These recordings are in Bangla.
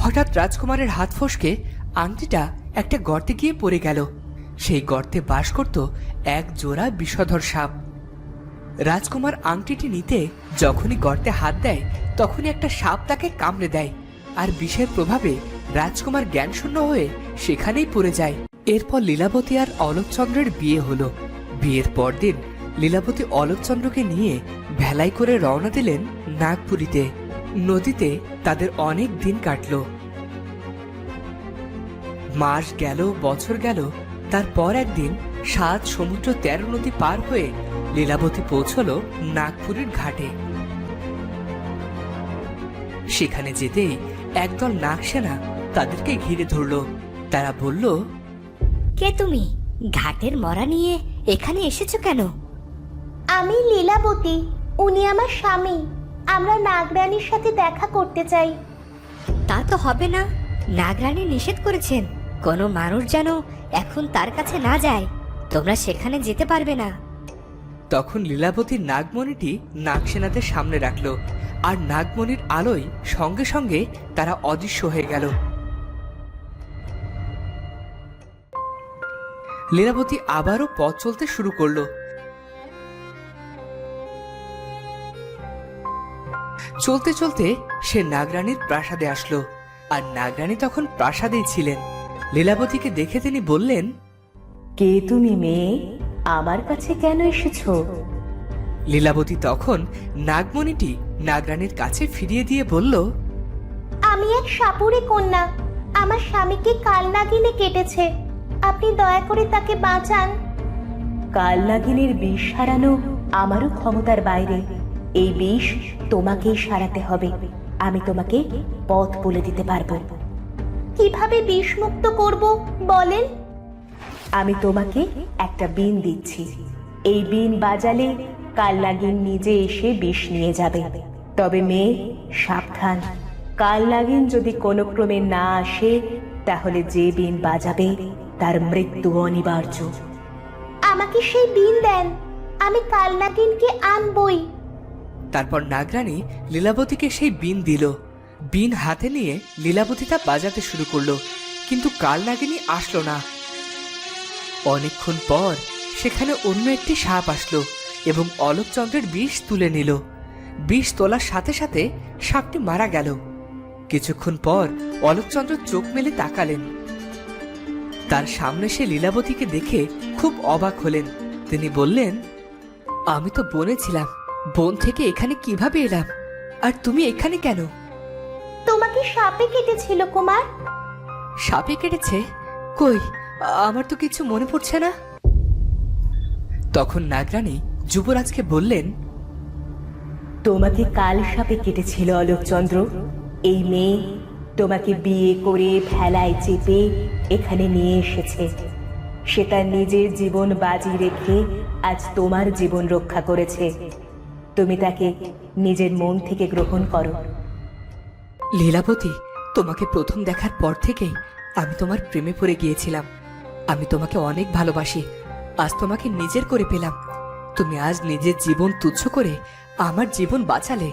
হঠাৎ রাজকুমারের হাত ফসকে আংটিটা একটা গর্তে গিয়ে পড়ে গেল। সেই গর্তে বাস করত এক জোড়া বিষধর সাপ। রাজকুমার আংটিটি নিতে যখনই গর্তে হাত দেয় তখনই একটা সাপ তাকে কামড়ে দেয়, আর বিষের প্রভাবে রাজকুমার জ্ঞানশূন্য হয়ে সেখানেই পড়ে যায়। এরপর লীলাবতী আর অলোকচন্দ্রের বিয়ে হলো। বিয়ের পরদিন লীলাবতী অলোকচন্দ্রকে নিয়ে ভেলাই করে রওনা দিলেন নাগপুরীতে। নদীতে তাদের অনেক দিন কাটল। মাস গেল, বছর গেল। তারপর একদিন 7 সমুদ্র 13 নদী পার হয়ে লীলাবতী পৌঁছল নাগপুরের ঘাটে। সেখানে যেতেই একদল নাগসেনা তাদেরকে ঘিরে ধরল। তারা বলল, কে তুমি? ঘাটের মরা নিয়ে এখানে এসেছো কেন? আমি লীলাবতী, উনি আমার স্বামী। আমরা নাগরানীর সাথে দেখা করতে চাই। তা তো হবে না, নাগরানী নিষেধ করেছেন কোনো মানুষ যেন এখন তার কাছে না যায়। তোমরা সেখানে যেতে পারবে না। তখন লীলাবতীর নাগমণিটি নাগসেনাদের সামনে রাখল, আর নাগমণির আলোয় সঙ্গে সঙ্গে তারা অদৃশ্য হয়ে গেল। লীলাবতী আবারও পথ চলতে শুরু করলো। চলতে চলতে সে নাগরানীর প্রাসাদে আসলো, আর নাগরানী তখন প্রাসাদেই ছিলেন। লীলাবতীকে দেখে তিনি বললেন, কে তুমি মেয়ে? আমার কাছে কেন এসেছো? লীলাবতী তখন নাগমণিটি নাগরানীর কাছে ফিরিয়ে দিয়ে বলল, আমি এক সাপুরে কন্যা। আমার স্বামীকে কালনাগিনে কেটেছে। আপনি দয়া করে তাকে বাঁচান। কালনাগিনের বিষ সারানো আমারও ক্ষমতার বাইরে। এই বিষ তোমাকেই সারাতে হবে। আমি তোমাকে পথ বলে দিতে পারবো। কিভাবে বিষ মুক্ত করব বলেন? আমি তোমাকে একটা বিন দিচ্ছি। এই বিন বাজালে কালনাগিন নিজে এসে বিষ নিয়ে যাবে। তবে মেয়ে, সাবধান, কালনাগিন যদি কোনো ক্রমে না আসে তাহলে যে বিন বাজাবে তার মৃত্যু অনিবার্য। আমাকে সেই বিন দেন, আমি কালনাগিনকে আনবই। তারপর নাগরানী লীলাবতীকে সেই বিন দিল। বিন হাতে নিয়ে লীলাবতী তা বাজাতে শুরু করলো, কিন্তু কালনাগিনী আসলো না। অনেকক্ষণ পর সেখানে অন্য একটি সাপ আসলো এবং অলোকচন্দ্রের বিষ তুলে নিল। বিষ তোলার সাথে সাথে সাপটি মারা গেল। কিছুক্ষণ পর অলোকচন্দ্র চোখ মেলে তাকালেন। তার সামনে সে লীলাবতীকে দেখে খুব অবাক হলেন। তিনি বললেন, আমি তো বনে ছিলাম, বন থেকে এখানে কিভাবে এলাম? আর তুমি এখানে কেন? তোমাকে সাপে কেটেছিল কুমার। সাপে কেটেছে? কই, আমার তো কিছু মনে পড়ছে না। তখন নাগরানী যুবরাজকে বললেন, তোমাকে কাল সাপে কেটেছিল অলোকচন্দ্র। এই মেয়ে তোমাকে বিয়ে করে ভেলায় চেপে এখানে নিয়ে এসেছে। সে তার নিজের জীবন বাজি রেখে আজ তোমার জীবন রক্ষা করেছে। তুমি তাকে নিজের মন থেকে গ্রহণ করো। লীলাবতী, তোমাকে প্রথম দেখার পর থেকেই আমি তোমার প্রেমে পড়ে গিয়েছিলাম। আমি তোমাকে অনেক ভালোবাসি। আজ তোমাকে নিজের করে পেলাম। তুমি আজ নিজের জীবন তুচ্ছ করে আমার জীবন বাঁচালে।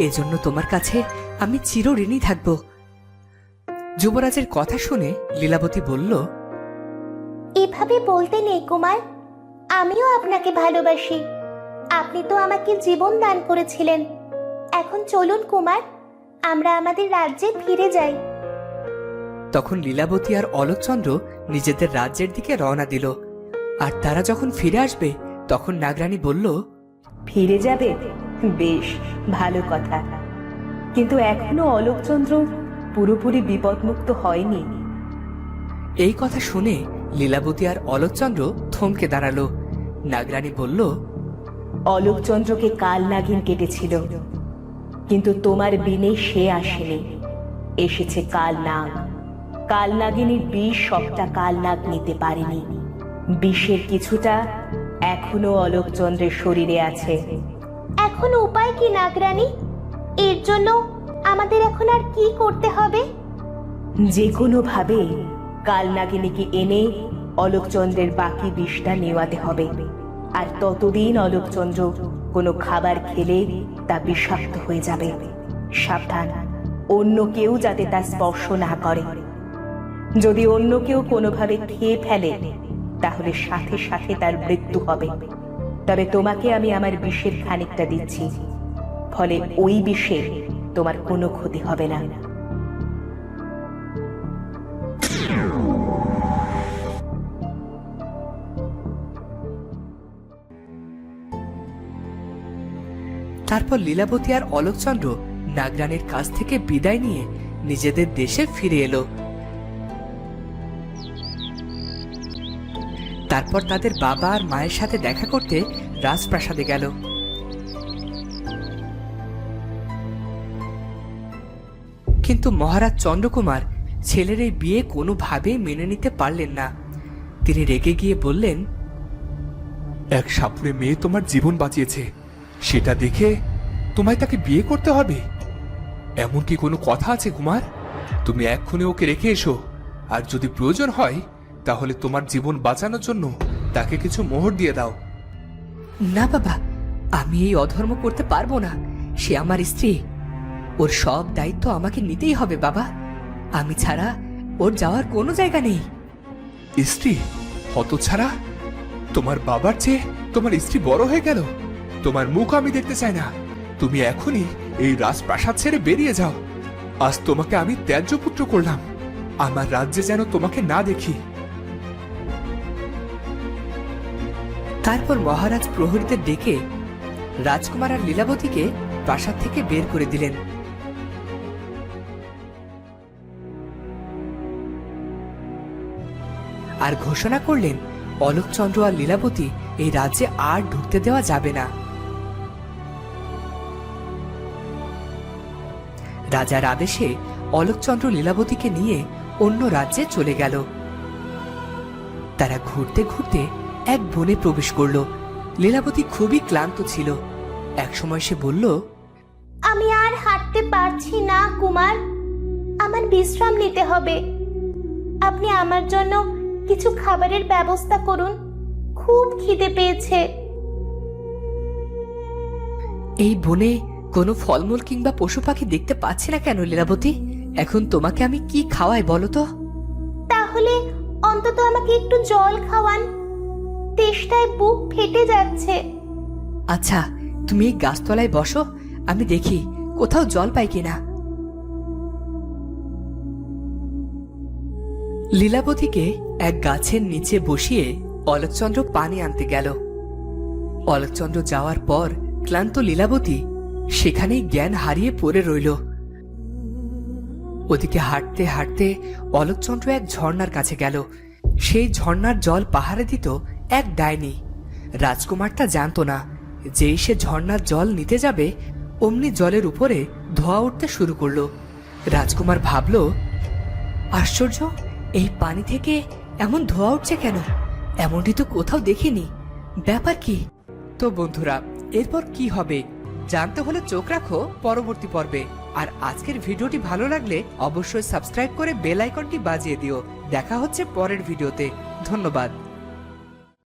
এজন্য তোমার কাছে আমি চিরঋণী থাকব। যুবরাজের কথা শুনে লীলাবতী বলল, এভাবে বলতে নেই কুমার, আমিও আপনাকে ভালোবাসি। আপনি তো আমাকে জীবন দান করেছিলেন। এখন চলুন কুমার, আমরা আমাদের রাজ্যে ফিরে যাই। তখন লীলাবতী আর অলোকচন্দ্র নিজেদের রাজ্যের দিকে রওনা দিল। আর তারা যখন ফিরে আসবে তখন নাগরানী বলল, ফিরে যাবে? বেশ ভালো কথা, কিন্তু এখনো অলোকচন্দ্র পুরোপুরি বিপদমুক্ত হয়নি। এই কথা শুনে লীলাবতী আর অলোকচন্দ্র থমকে দাঁড়ালো। নাগরানী বলল, অলোকচন্দ্রকে কাল নাগিন কেটেছিল, কিন্তু তোমার বিনে সে আসেনি। এসেছে কাল নাগ। কাল নাগিনীর বিষ সবটা কাল নাগ নিতে পারেনি। বিষের কিছুটা এখনো অলোকচন্দ্রের শরীরে আছে। এখন উপায় কি নাগরানী? এর জন্য আমাদের এখন আর কি করতে হবে? যে কোনো ভাবে কাল নাগিনীকে এনে অলোকচন্দ্রের বাকি বিষটা নেওয়াতে হবে। আর ততদিন অলোকচন্দ্র কোনো খাবার খেলে তা বিষাক্ত হয়ে যাবে। সাবধান, অন্য কেউ যাতে তা স্পর্শ না করে। যদি অন্য কেউ কোনোভাবে খেয়ে ফেলে তাহলে সাথে সাথে তার মৃত্যু হবে। তবে তোমাকে আমি আমার বিষের খানিকটা দিচ্ছি, ফলে ওই বিষে তোমার কোনো ক্ষতি হবে না। তারপর লীলাবতী আর অলোকচন্দ্র নাগরানীর কাছ থেকে বিদায় নিয়ে নিজেদের দেশে ফিরে এলো। তারপর তাদের বাবা আর মায়ের সাথে দেখা করতে রাজপ্রাসাদে গেল। কিন্তু মহারাজ চন্দ্রকুমার ছেলের এই বিয়ে কোনোভাবেই মেনে নিতে পারলেন না। তিনি রেগে গিয়ে বললেন, এক সাপুড়ে মেয়ে তোমার জীবন বাঁচিয়েছে, সেটা দেখে তোমায় তাকে বিয়ে করতে হবে? এমন কি কোনো কথা আছে কুমার? তুমি এক্ষুনি ওকে রেখে এসো, আর যদি প্রয়োজন হয় তাহলে তোমার জীবন বাঁচানোর জন্য তাকে কিছু মোহর দিয়ে দাও। না বাবা, আমি এই অধর্ম করতে পারবো না। সে আমার স্ত্রী, ওর সব দায়িত্ব আমাকে নিতেই হবে বাবা। আমি ছাড়া ওর যাওয়ার কোনো জায়গা নেই। স্ত্রী? হতছাড়া, তোমার বাবার চেয়ে তোমার স্ত্রী বড় হয়ে গেল। তোমার মুখ আমি দেখতে চাই না। তুমি এখনই এই রাজপ্রাসাদ ছেড়ে বেরিয়ে যাও। আজ তোমাকে আমি ত্যায্য পুত্র করলাম, আমার রাজ্যে যেন তোমাকে না দেখি। তারপর মহারাজ প্রহরীদের ডেকে রাজকুমার আর লীলাবতীকে প্রাসাদ থেকে বের করে দিলেন। আর ঘোষণা করলেন অলোকচন্দ্র আর লীলাবতী এই রাজ্যে আর ঢুকতে দেওয়া যাবে না। রাজার আদেশে অলোকচন্দ্র লীলাবতীকে নিয়ে অন্য রাজ্যে চলে গেল। তারা ঘুরতে ঘুরতে এক বনে প্রবেশ করল। লীলাবতী খুবই ক্লান্ত ছিল। একসময় সে বলল, আমি আর হাঁটতে পারছি না কুমার, আমার বিশ্রাম নিতে হবে। আপনি আমার জন্য কিছু খাবারের ব্যবস্থা করুন, খুব খিদে পেয়েছে। এই বনে কোনো ফলমূল কিংবা পশু পাখি দেখতে পাচ্ছি না কেন লীলাবতী? এখন তোমাকে আমি কি খাওয়াই বলো তো? তাহলে অন্তত আমাকে একটু জল খাওয়ান, তেষ্টায় বুক ফেটে যাচ্ছে। আচ্ছা, তুমি এই গাছতলায় বসো, আমি দেখি কোথাও জল পাই কিনা। লীলাবতীকে এক গাছের নিচে বসিয়ে অলোকচন্দ্র পানি আনতে গেল। অলোকচন্দ্র যাওয়ার পর ক্লান্ত লীলাবতী সেখানেই জ্ঞান হারিয়ে পড়ে রইল। ওদিকে হাঁটতে হাঁটতে অলোকচন্দ্র এক ঝর্ণার কাছে গেল। সেই ঝর্ণার জল পাহাড়ে দিত এক ডাইনি। রাজকুমার তা জানত না। যেই সে ঝর্ণার জল নিতে যাবে অমনি জলের উপরে ধোঁয়া উঠতে শুরু করলো। রাজকুমার ভাবল, আশ্চর্য, এই পানি থেকে এমন ধোঁয়া উঠছে কেন? এমনটি তো কোথাও দেখিনি। ব্যাপার কি? তো বন্ধুরা, এরপর কি হবে জানতে হলে চোখ রাখো পরবর্তী পর্বে। আর আজকের ভিডিওটি ভালো লাগলে অবশ্যই সাবস্ক্রাইব করে বেল আইকনটি বাজিয়ে দিও। দেখা হচ্ছে পরের ভিডিওতে। ধন্যবাদ।